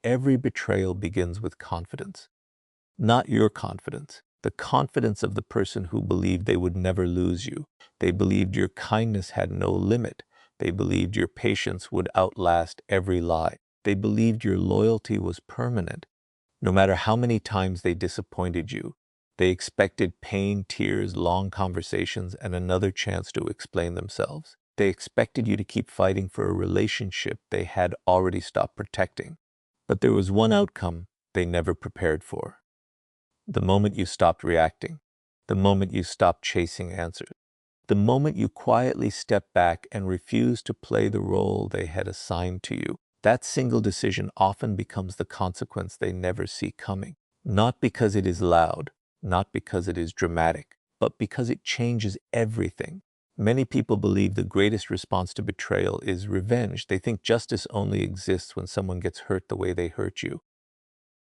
every betrayal begins with confidence. Not your confidence, the confidence of the person who believed they would never lose you. They believed your kindness had no limit. They believed your patience would outlast every lie. They believed your loyalty was permanent. No matter how many times they disappointed you, they expected pain, tears, long conversations, and another chance to explain themselves. They expected you to keep fighting for a relationship they had already stopped protecting. But there was one outcome they never prepared for. The moment you stopped reacting, the moment you stopped chasing answers, the moment you quietly stepped back and refused to play the role they had assigned to you, that single decision often becomes the consequence they never see coming. Not because it is loud, not because it is dramatic, but because it changes everything. Many people believe the greatest response to betrayal is revenge. They think justice only exists when someone gets hurt the way they hurt you.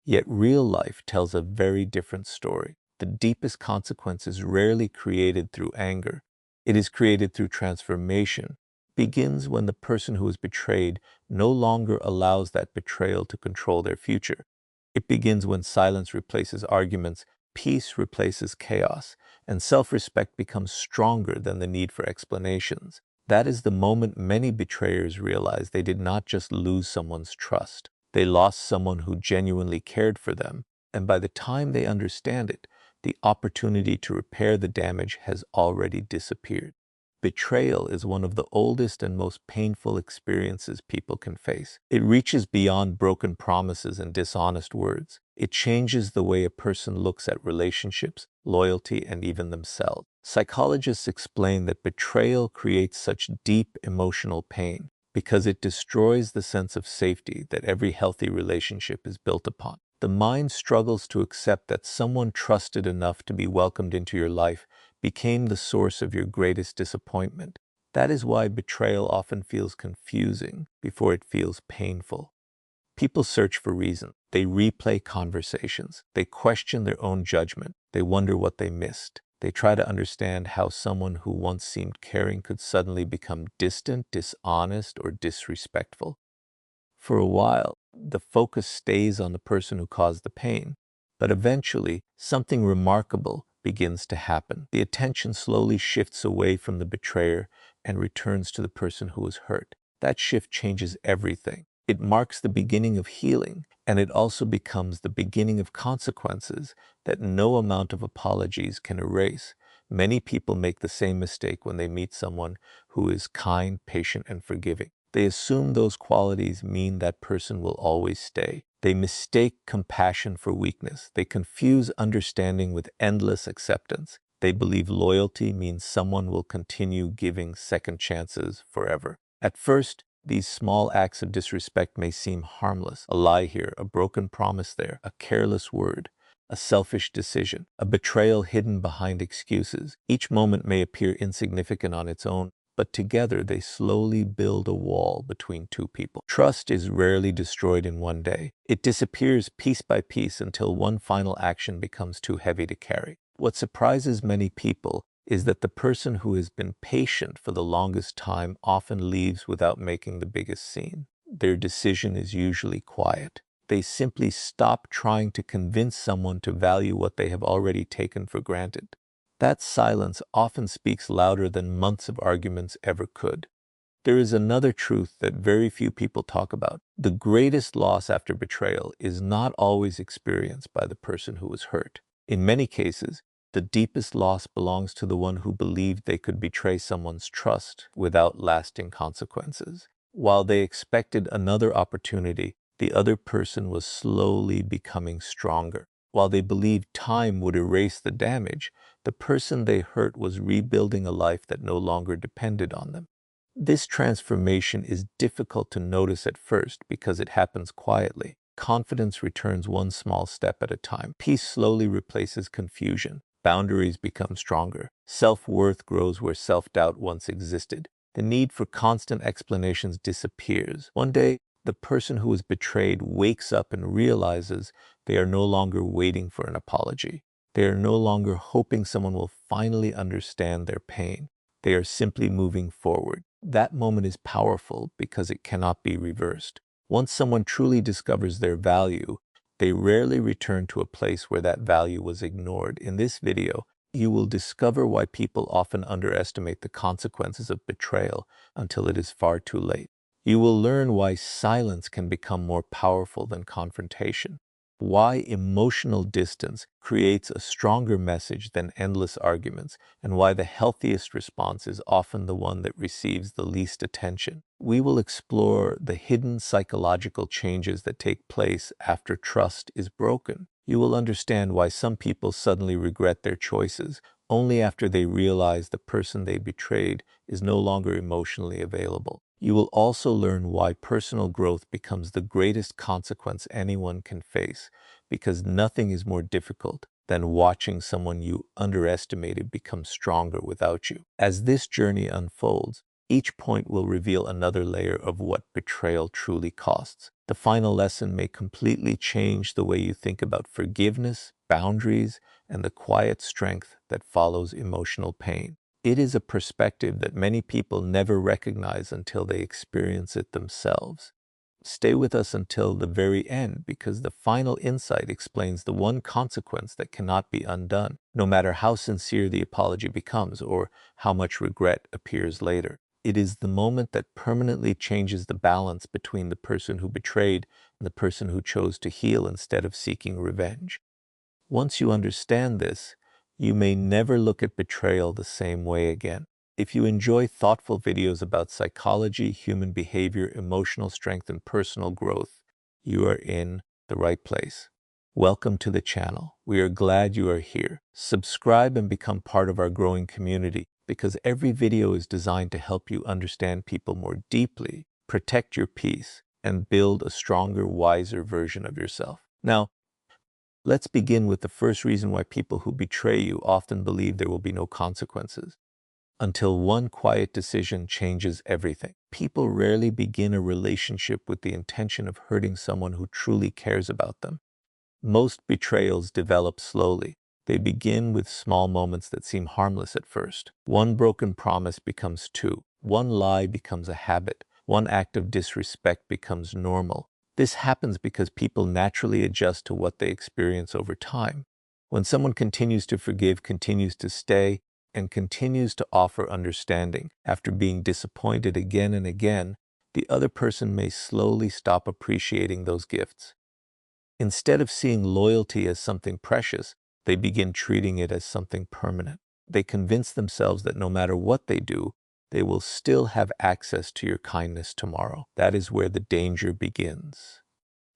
Yet real life tells a very different story. The deepest consequence is rarely created through anger. It is created through transformation. It begins when the person who is betrayed no longer allows that betrayal to control their future. It begins when silence replaces arguments, peace replaces chaos, and self-respect becomes stronger than the need for explanations. That is the moment many betrayers realize they did not just lose someone's trust. They lost someone who genuinely cared for them, and by the time they understand it, the opportunity to repair the damage has already disappeared. Betrayal is one of the oldest and most painful experiences people can face. It reaches beyond broken promises and dishonest words. It changes the way a person looks at relationships, loyalty, and even themselves. Psychologists explain that betrayal creates such deep emotional pain because it destroys the sense of safety that every healthy relationship is built upon. The mind struggles to accept that someone trusted enough to be welcomed into your life became the source of your greatest disappointment. That is why betrayal often feels confusing before it feels painful. People search for reasons. They replay conversations. They question their own judgment. They wonder what they missed. They try to understand how someone who once seemed caring could suddenly become distant, dishonest, or disrespectful. For a while, the focus stays on the person who caused the pain, but eventually, something remarkable begins to happen. The attention slowly shifts away from the betrayer and returns to the person who was hurt. That shift changes everything. It marks the beginning of healing, and it also becomes the beginning of consequences that no amount of apologies can erase. Many people make the same mistake when they meet someone who is kind, patient, and forgiving. They assume those qualities mean that person will always stay. They mistake compassion for weakness. They confuse understanding with endless acceptance. They believe loyalty means someone will continue giving second chances forever. At first, these small acts of disrespect may seem harmless. A lie here, a broken promise there, a careless word, a selfish decision, a betrayal hidden behind excuses. Each moment may appear insignificant on its own, but together they slowly build a wall between two people. Trust is rarely destroyed in one day. It disappears piece by piece until one final action becomes too heavy to carry. What surprises many people is that the person who has been patient for the longest time often leaves without making the biggest scene. Their decision is usually quiet. They simply stop trying to convince someone to value what they have already taken for granted. That silence often speaks louder than months of arguments ever could. There is another truth that very few people talk about. The greatest loss after betrayal is not always experienced by the person who was hurt. In many cases, the deepest loss belongs to the one who believed they could betray someone's trust without lasting consequences. While they expected another opportunity, the other person was slowly becoming stronger. While they believed time would erase the damage, the person they hurt was rebuilding a life that no longer depended on them. This transformation is difficult to notice at first because it happens quietly. Confidence returns one small step at a time. Peace slowly replaces confusion. Boundaries become stronger. Self-worth grows where self-doubt once existed. The need for constant explanations disappears. One day, the person who was betrayed wakes up and realizes they are no longer waiting for an apology. They are no longer hoping someone will finally understand their pain. They are simply moving forward. That moment is powerful because it cannot be reversed. Once someone truly discovers their value, they rarely return to a place where that value was ignored. In this video, you will discover why people often underestimate the consequences of betrayal until it is far too late. You will learn why silence can become more powerful than confrontation, why emotional distance creates a stronger message than endless arguments, and why the healthiest response is often the one that receives the least attention. We will explore the hidden psychological changes that take place after trust is broken. You will understand why some people suddenly regret their choices only after they realize the person they betrayed is no longer emotionally available. You will also learn why personal growth becomes the greatest consequence anyone can face, because nothing is more difficult than watching someone you underestimated become stronger without you. As this journey unfolds, each point will reveal another layer of what betrayal truly costs. The final lesson may completely change the way you think about forgiveness, boundaries, and the quiet strength that follows emotional pain. It is a perspective that many people never recognize until they experience it themselves. Stay with us until the very end, because the final insight explains the one consequence that cannot be undone, no matter how sincere the apology becomes or how much regret appears later. It is the moment that permanently changes the balance between the person who betrayed and the person who chose to heal instead of seeking revenge. Once you understand this, you may never look at betrayal the same way again. If you enjoy thoughtful videos about psychology, human behavior, emotional strength, and personal growth, you are in the right place. Welcome to the channel. We are glad you are here. Subscribe and become part of our growing community, because every video is designed to help you understand people more deeply, protect your peace, and build a stronger, wiser version of yourself. Now, let's begin with the first reason why people who betray you often believe there will be no consequences, until one quiet decision changes everything. People rarely begin a relationship with the intention of hurting someone who truly cares about them. Most betrayals develop slowly. They begin with small moments that seem harmless at first. One broken promise becomes two. One lie becomes a habit. One act of disrespect becomes normal. This happens because people naturally adjust to what they experience over time. When someone continues to forgive, continues to stay, and continues to offer understanding after being disappointed again and again, the other person may slowly stop appreciating those gifts. Instead of seeing loyalty as something precious, they begin treating it as something permanent. They convince themselves that no matter what they do, they will still have access to your kindness tomorrow. That is where the danger begins.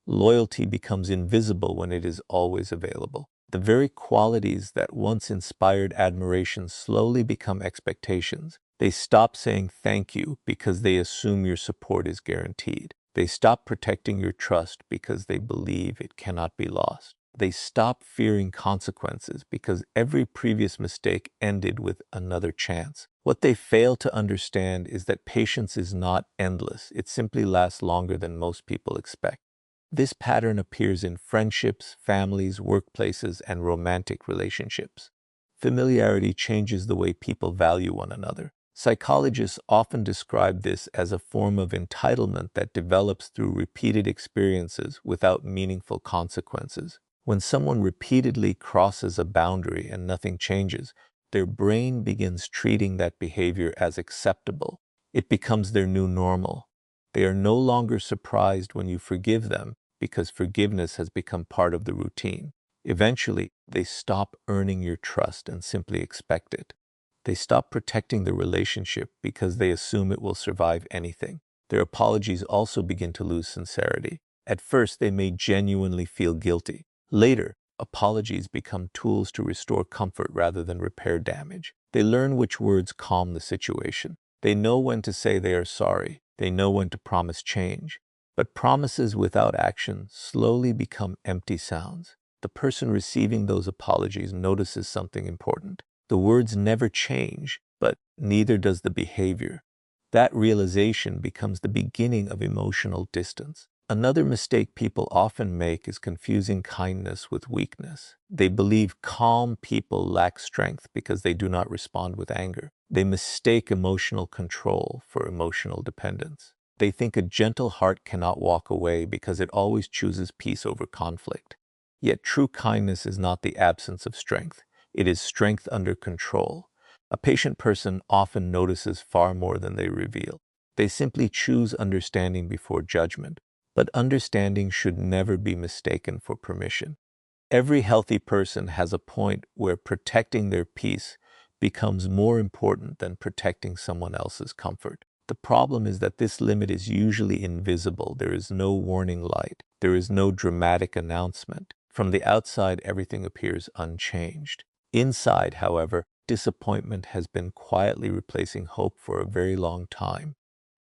Loyalty becomes invisible when it is always available. The very qualities that once inspired admiration slowly become expectations. They stop saying thank you because they assume your support is guaranteed. They stop protecting your trust because they believe it cannot be lost. They stop fearing consequences because every previous mistake ended with another chance. What they fail to understand is that patience is not endless. It simply lasts longer than most people expect. This pattern appears in friendships, families, workplaces, and romantic relationships. Familiarity changes the way people value one another. Psychologists often describe this as a form of entitlement that develops through repeated experiences without meaningful consequences. When someone repeatedly crosses a boundary and nothing changes, their brain begins treating that behavior as acceptable. It becomes their new normal. They are no longer surprised when you forgive them because forgiveness has become part of the routine. Eventually, they stop earning your trust and simply expect it. They stop protecting the relationship because they assume it will survive anything. Their apologies also begin to lose sincerity. At first, they may genuinely feel guilty. Later, apologies become tools to restore comfort rather than repair damage. They learn which words calm the situation. They know when to say they are sorry. They know when to promise change. But promises without action slowly become empty sounds. The person receiving those apologies notices something important. The words never change, but neither does the behavior. That realization becomes the beginning of emotional distance. Another mistake people often make is confusing kindness with weakness. They believe calm people lack strength because they do not respond with anger. They mistake emotional control for emotional dependence. They think a gentle heart cannot walk away because it always chooses peace over conflict. Yet true kindness is not the absence of strength. It is strength under control. A patient person often notices far more than they reveal. They simply choose understanding before judgment. But understanding should never be mistaken for permission. Every healthy person has a point where protecting their peace becomes more important than protecting someone else's comfort. The problem is that this limit is usually invisible. There is no warning light. There is no dramatic announcement. From the outside, everything appears unchanged. Inside, however, disappointment has been quietly replacing hope for a very long time.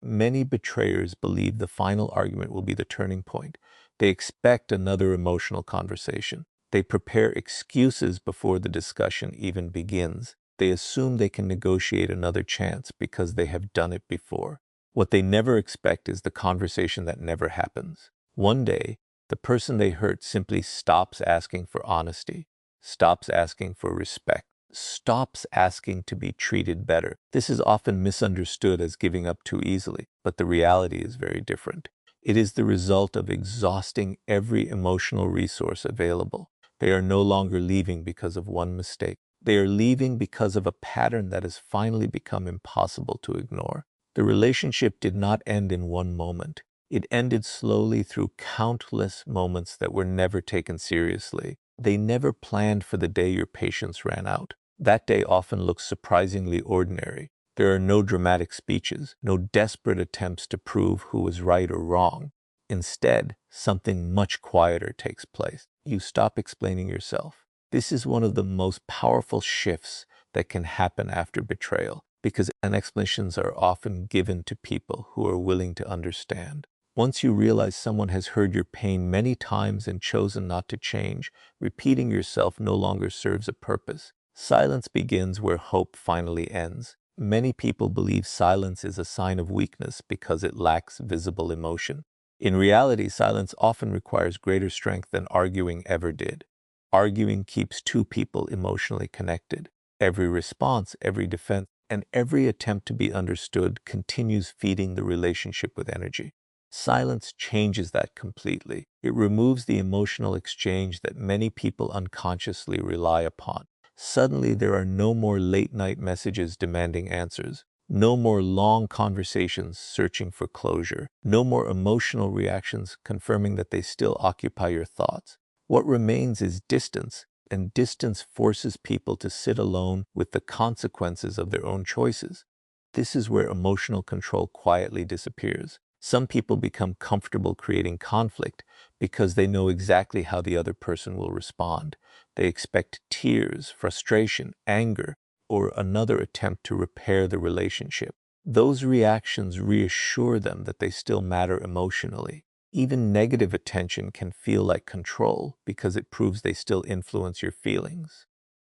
Many betrayers believe the final argument will be the turning point. They expect another emotional conversation. They prepare excuses before the discussion even begins. They assume they can negotiate another chance because they have done it before. What they never expect is the conversation that never happens. One day, the person they hurt simply stops asking for honesty, stops asking for respect, stops asking to be treated better. This is often misunderstood as giving up too easily, but the reality is very different. It is the result of exhausting every emotional resource available. They are no longer leaving because of one mistake. They are leaving because of a pattern that has finally become impossible to ignore. The relationship did not end in one moment. It ended slowly through countless moments that were never taken seriously. They never planned for the day your patience ran out. That day often looks surprisingly ordinary. There are no dramatic speeches, no desperate attempts to prove who was right or wrong. Instead, something much quieter takes place. You stop explaining yourself. This is one of the most powerful shifts that can happen after betrayal, because explanations are often given to people who are willing to understand. Once you realize someone has heard your pain many times and chosen not to change, repeating yourself no longer serves a purpose. Silence begins where hope finally ends. Many people believe silence is a sign of weakness because it lacks visible emotion. In reality, silence often requires greater strength than arguing ever did. Arguing keeps two people emotionally connected. Every response, every defense, and every attempt to be understood continues feeding the relationship with energy. Silence changes that completely. It removes the emotional exchange that many people unconsciously rely upon. Suddenly, there are no more late-night messages demanding answers, no more long conversations searching for closure, no more emotional reactions confirming that they still occupy your thoughts. What remains is distance, and distance forces people to sit alone with the consequences of their own choices. This is where emotional control quietly disappears. Some people become comfortable creating conflict because they know exactly how the other person will respond. They expect tears, frustration, anger, or another attempt to repair the relationship. Those reactions reassure them that they still matter emotionally. Even negative attention can feel like control because it proves they still influence your feelings.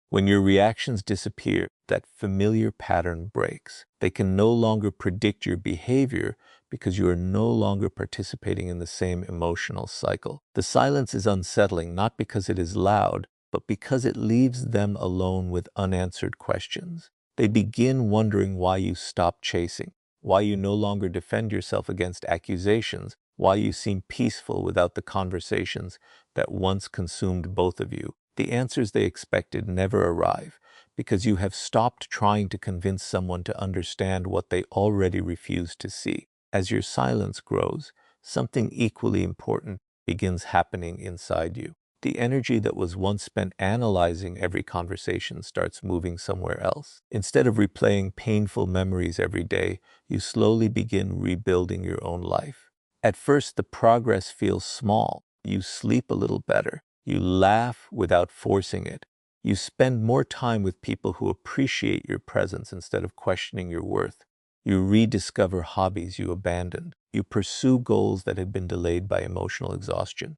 When your reactions disappear, that familiar pattern breaks. They can no longer predict your behavior because you are no longer participating in the same emotional cycle. The silence is unsettling not because it is loud, but because it leaves them alone with unanswered questions. They begin wondering why you stopped chasing, why you no longer defend yourself against accusations, why you seem peaceful without the conversations that once consumed both of you. The answers they expected never arrive because you have stopped trying to convince someone to understand what they already refuse to see. As your silence grows, something equally important begins happening inside you. The energy that was once spent analyzing every conversation starts moving somewhere else. Instead of replaying painful memories every day, you slowly begin rebuilding your own life. At first, the progress feels small. You sleep a little better. You laugh without forcing it. You spend more time with people who appreciate your presence instead of questioning your worth. You rediscover hobbies you abandoned. You pursue goals that had been delayed by emotional exhaustion.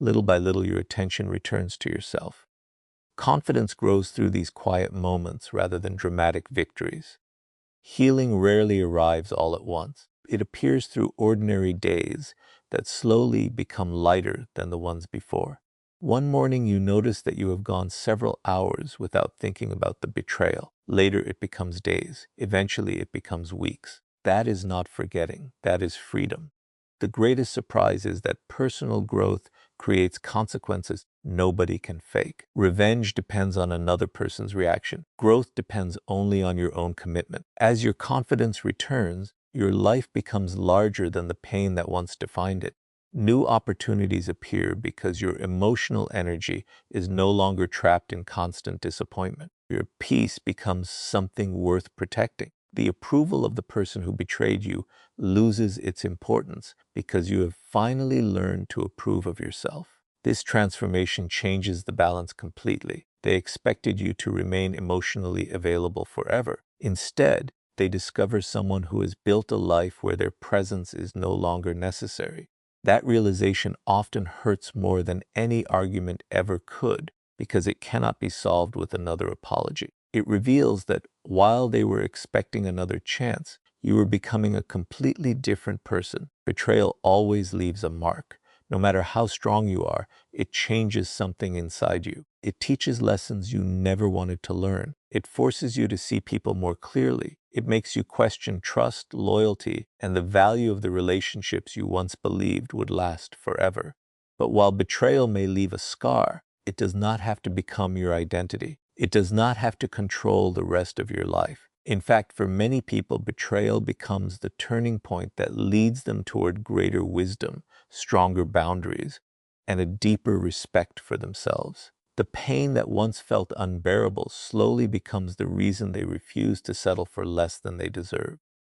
Little by little, your attention returns to yourself. Confidence grows through these quiet moments rather than dramatic victories. Healing rarely arrives all at once. It appears through ordinary days that slowly become lighter than the ones before. One morning you notice that you have gone several hours without thinking about the betrayal. Later it becomes days. Eventually it becomes weeks. That is not forgetting, that is freedom. The greatest surprise is that personal growth creates consequences nobody can fake. Revenge depends on another person's reaction. Growth depends only on your own commitment. As your confidence returns, your life becomes larger than the pain that once defined it. New opportunities appear because your emotional energy is no longer trapped in constant disappointment. Your peace becomes something worth protecting. The approval of the person who betrayed you loses its importance because you have finally learned to approve of yourself. This transformation changes the balance completely. They expected you to remain emotionally available forever. Instead, they discover someone who has built a life where their presence is no longer necessary. That realization often hurts more than any argument ever could because it cannot be solved with another apology. It reveals that while they were expecting another chance, you were becoming a completely different person. Betrayal always leaves a mark. No matter how strong you are, it changes something inside you. It teaches lessons you never wanted to learn. It forces you to see people more clearly. It makes you question trust, loyalty, and the value of the relationships you once believed would last forever. But while betrayal may leave a scar, it does not have to become your identity. It does not have to control the rest of your life. In fact, for many people, betrayal becomes the turning point that leads them toward greater wisdom, stronger boundaries, and a deeper respect for themselves. The pain that once felt unbearable slowly becomes the reason they refuse to settle for less than they deserve.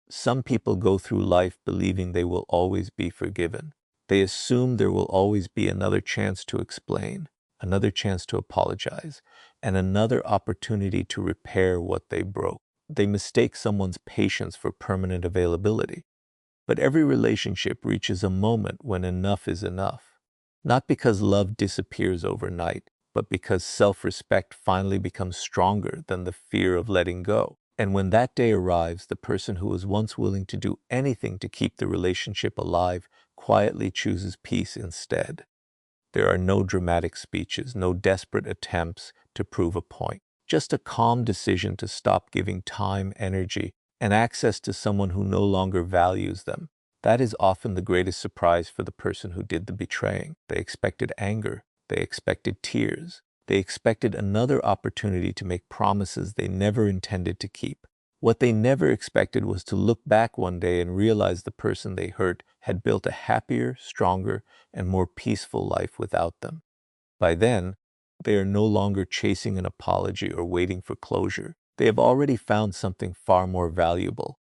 Some people go through life believing they will always be forgiven. They assume there will always be another chance to explain, another chance to apologize, and another opportunity to repair what they broke. They mistake someone's patience for permanent availability. But every relationship reaches a moment when enough is enough. Not because love disappears overnight, but because self-respect finally becomes stronger than the fear of letting go. And when that day arrives, the person who was once willing to do anything to keep the relationship alive quietly chooses peace instead. There are no dramatic speeches, no desperate attempts to prove a point. Just a calm decision to stop giving time, energy, and access to someone who no longer values them. That is often the greatest surprise for the person who did the betraying. They expected anger. They expected tears. They expected another opportunity to make promises they never intended to keep. What they never expected was to look back one day and realize the person they hurt had built a happier, stronger, and more peaceful life without them. By then, they are no longer chasing an apology or waiting for closure. They have already found something far more valuable: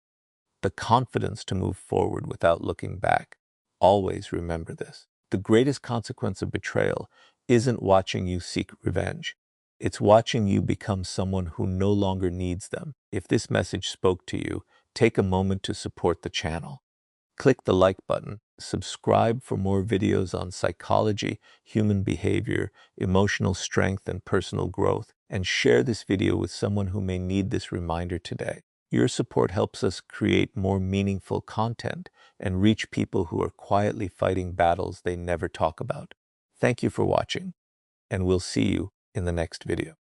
the confidence to move forward without looking back. Always remember this. The greatest consequence of betrayal isn't watching you seek revenge. It's watching you become someone who no longer needs them. If this message spoke to you, take a moment to support the channel. Click the like button, subscribe for more videos on psychology, human behavior, emotional strength, and personal growth, and share this video with someone who may need this reminder today. Your support helps us create more meaningful content and reach people who are quietly fighting battles they never talk about. Thank you for watching, and we'll see you in the next video.